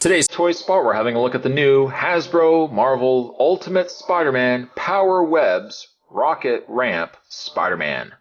Today's Toy Spot, we're having a look at the new Hasbro Marvel Ultimate Spider-Man Power Webs Rocket Ramp Spider-Man.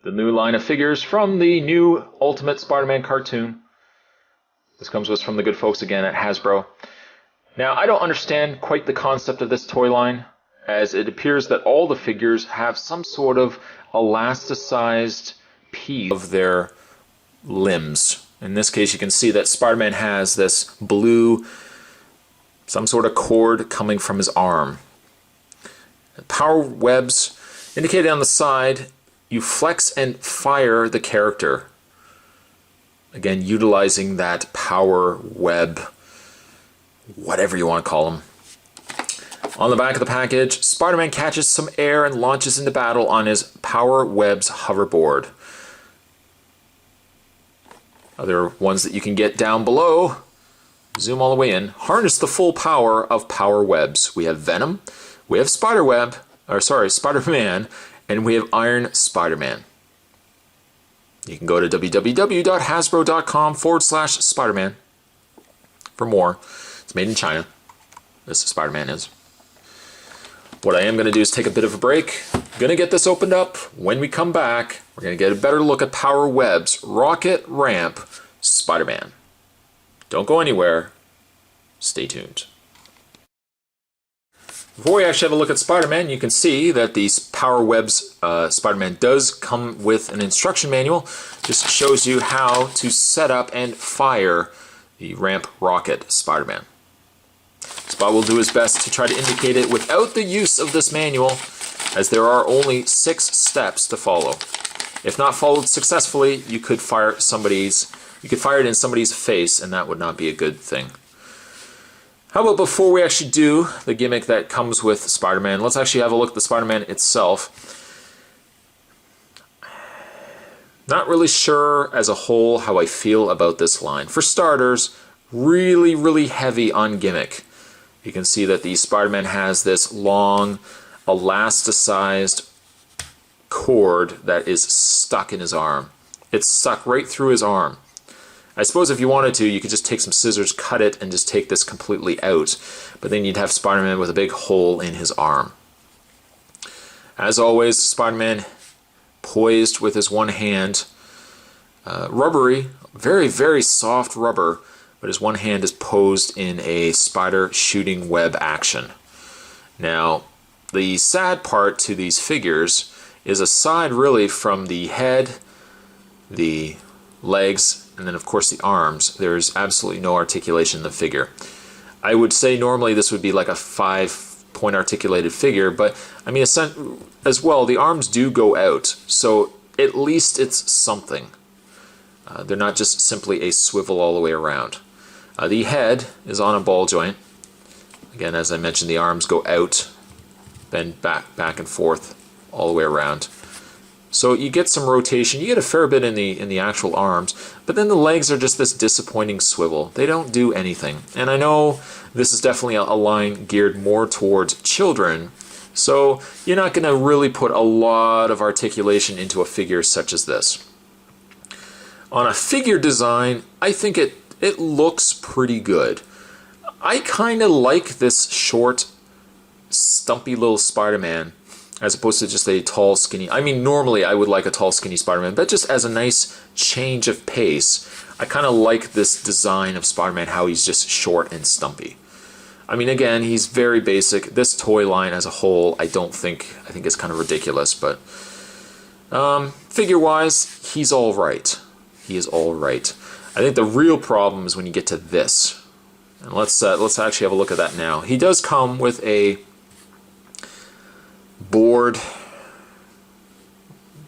The new line of figures from the new Ultimate Spider-Man cartoon. This comes to us from the good folks again at Hasbro. Now, I don't understand quite the concept of this toy line, as it appears that all the figures have some sort of elasticized piece of their limbs. In this case, you can see that Spider-Man has this blue, some sort of cord coming from his arm. Power webs indicated on the side. You flex and fire the character. Again, utilizing that power web, whatever you want to call them. On the back of the package, Spider-Man catches some air and launches into battle on his Power Webs hoverboard. Other ones that you can get down below. Zoom all the way in. Harness the full power of Power Webs. We have Venom, we have Spider-Man, and we have Iron Spider-Man. You can go to www.hasbro.com/Spider-Man for more. It's made in China. This Spider-Man is. What I am going to do is take a bit of a break. I'm going to get this opened up. When we come back, we're going to get a better look at Power Webs Rocket Ramp Spider-Man. Don't go anywhere. Stay tuned. Before we actually have a look at Spider-Man, you can see that these Power Webs Spider-Man does come with an instruction manual. Just shows you how to set up and fire the Ramp Rocket Spider-Man. Spot will do his best to try to indicate it without the use of this manual, as there are only 6 steps to follow. If not followed successfully, you could fire it in somebody's face, and that would not be a good thing. How about before we actually do the gimmick that comes with Spider-Man, let's actually have a look at the Spider-Man itself. Not really sure as a whole how I feel about this line. For starters, really heavy on gimmick. You can see that the Spider-Man has this long, elasticized cord that is stuck in his arm. It's stuck right through his arm. I suppose if you wanted to, you could just take some scissors, cut it, and just take this completely out. But then you'd have Spider-Man with a big hole in his arm. As always, Spider-Man poised with his one hand. Rubbery, very soft rubber, but his one hand is posed in a spider shooting web action. Now, the sad part to these figures is aside really from the head, the legs, and then of course the arms, there's absolutely no articulation in the figure. I would say normally this would be like a 5-point articulated figure, but I mean as well, the arms do go out, so at least it's something. They're not just simply a swivel all the way around. The head is on a ball joint. Again, as I mentioned, the arms go out, then back and forth all the way around. So you get some rotation, you get a fair bit in the actual arms, but then the legs are just this disappointing swivel. They don't do anything. And I know this is definitely a line geared more towards children, so you're not going to really put a lot of articulation into a figure such as this. On a figure design, I think it looks pretty good. I kind of like this short, stumpy little Spider-Man, as opposed to just a tall, skinny. I mean, normally I would like a tall, skinny Spider-Man, but just as a nice change of pace, I kind of like this design of Spider-Man, how he's just short and stumpy. I mean, again, he's very basic. This toy line as a whole, I think it's kind of ridiculous, but figure-wise, he's all right. He is all right. I think the real problem is when you get to this. And let's actually have a look at that now. He does come with a board,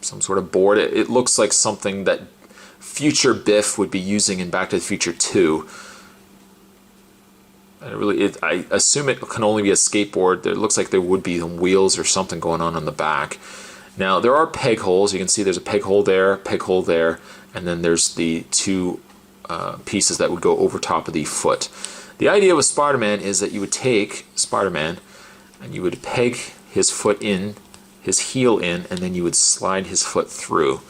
some sort of board. It looks like something that future Biff would be using in Back to the Future 2. I assume it can only be a skateboard. It looks like there would be some wheels or something going on the back. Now, there are peg holes. You can see there's a peg hole there, and then there's the two pieces that would go over top of the foot. The idea with Spider-Man is that you would take Spider-Man and you would peg his foot in, his heel in, and then you would slide his foot through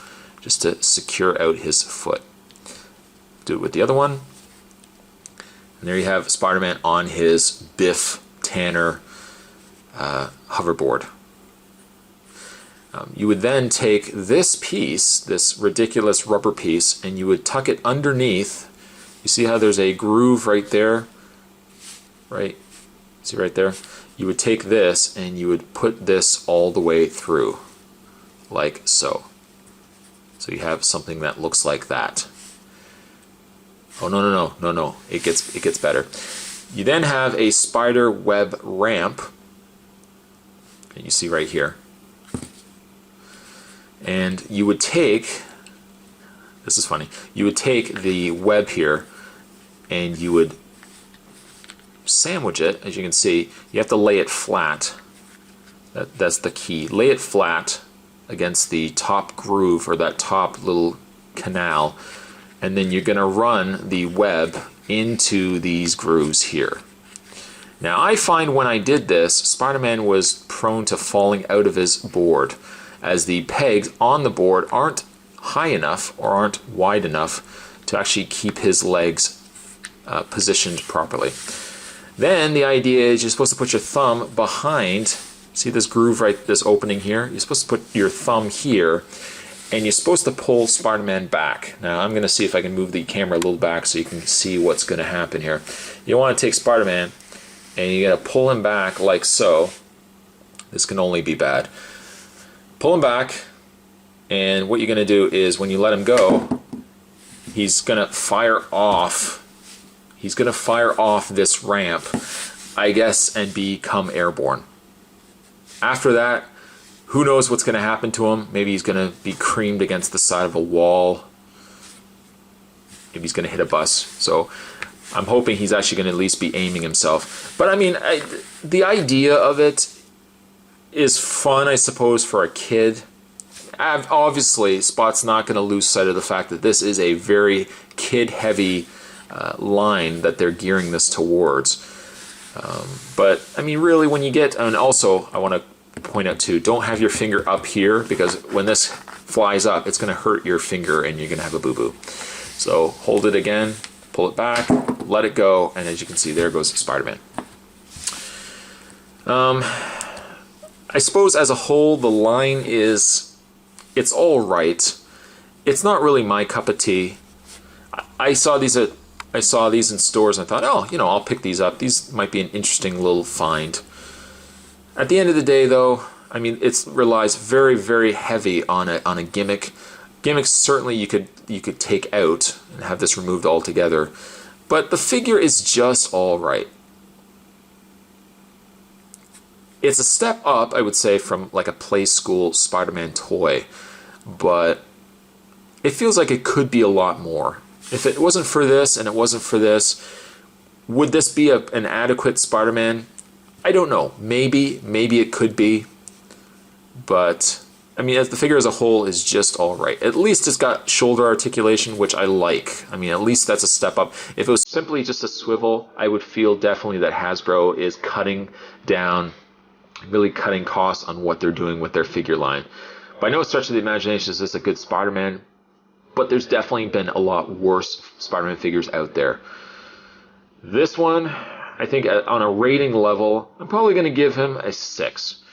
just to secure out his foot. Do it with the other one. And there you have Spider-Man on his Biff Tanner hoverboard. You would then take this piece, this ridiculous rubber piece, and you would tuck it underneath. You see how there's a groove right there? Right? See right there? You would take this and you would put this all the way through, like so. So you have something that looks like that. Oh, no. It gets better. You then have a spider web ramp. And you see right here. And you would take, this is funny, you would take the web here and you would sandwich it. As you can see, you have to lay it flat. That's the key. Lay it flat against the top groove or that top little canal, and then you're going to run the web into these grooves here. Now, I find when I did this, Spider-Man was prone to falling out of his board, as the pegs on the board aren't high enough or aren't wide enough to actually keep his legs positioned properly. Then the idea is you're supposed to put your thumb behind, see this groove right, this opening here? You're supposed to put your thumb here, and you're supposed to pull Spider-Man back. Now I'm going to see if I can move the camera a little back so you can see what's going to happen here. You want to take Spider-Man and you're going to pull him back like so. This can only be bad. Pull him back, and what you're going to do is when you let him go, he's going to fire off. He's going to fire off this ramp, I guess, and become airborne. After that, who knows what's going to happen to him? Maybe he's going to be creamed against the side of a wall. Maybe he's going to hit a bus. So I'm hoping he's actually going to at least be aiming himself. But I mean, the idea of it is fun, I suppose, for a kid. Obviously, Spot's not going to lose sight of the fact that this is a very kid-heavy line that they're gearing this towards. But, I mean, really, when you get... And also, I want to point out, too, don't have your finger up here, because when this flies up, it's going to hurt your finger, and you're going to have a boo-boo. So, hold it again, pull it back, let it go, and as you can see, there goes Spider-Man. I suppose as a whole, the line is, it's all right. It's not really my cup of tea. I saw these in stores and I thought, oh, you know, I'll pick these up. These might be an interesting little find. At the end of the day, though, I mean, it relies very, very heavy on a gimmick. Gimmicks certainly you could take out and have this removed altogether, but the figure is just all right. It's a step up, I would say, from like a play school Spider-Man toy, but it feels like it could be a lot more. If it wasn't for this and it wasn't for this, would this be an adequate Spider-Man? I don't know. Maybe it could be, but I mean, the figure as a whole is just all right. At least it's got shoulder articulation, which I like. I mean, at least that's a step up. If it was simply just a swivel, I would feel definitely that Hasbro is cutting down, really cutting costs on what they're doing with their figure line. By no stretch of the imagination is this a good Spider-Man, but there's definitely been a lot worse Spider-Man figures out there. This one, I think on a rating level, I'm probably going to give him a 6.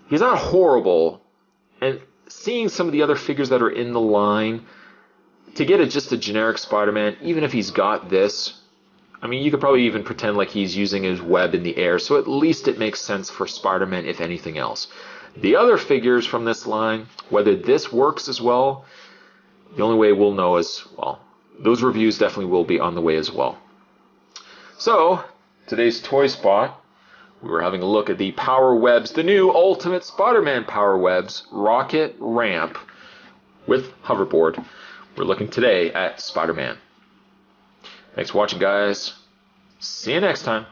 He's not horrible, and seeing some of the other figures that are in the line, to get just a generic Spider-Man, even if he's got this, I mean, you could probably even pretend like he's using his web in the air, so at least it makes sense for Spider-Man, if anything else. The other figures from this line, whether this works as well, the only way we'll know is, well, those reviews definitely will be on the way as well. So, today's Toy Spot, we were having a look at the Power Webs, the new Ultimate Spider-Man Power Webs Rocket Ramp with hoverboard. We're looking today at Spider-Man. Thanks for watching, guys. See you next time.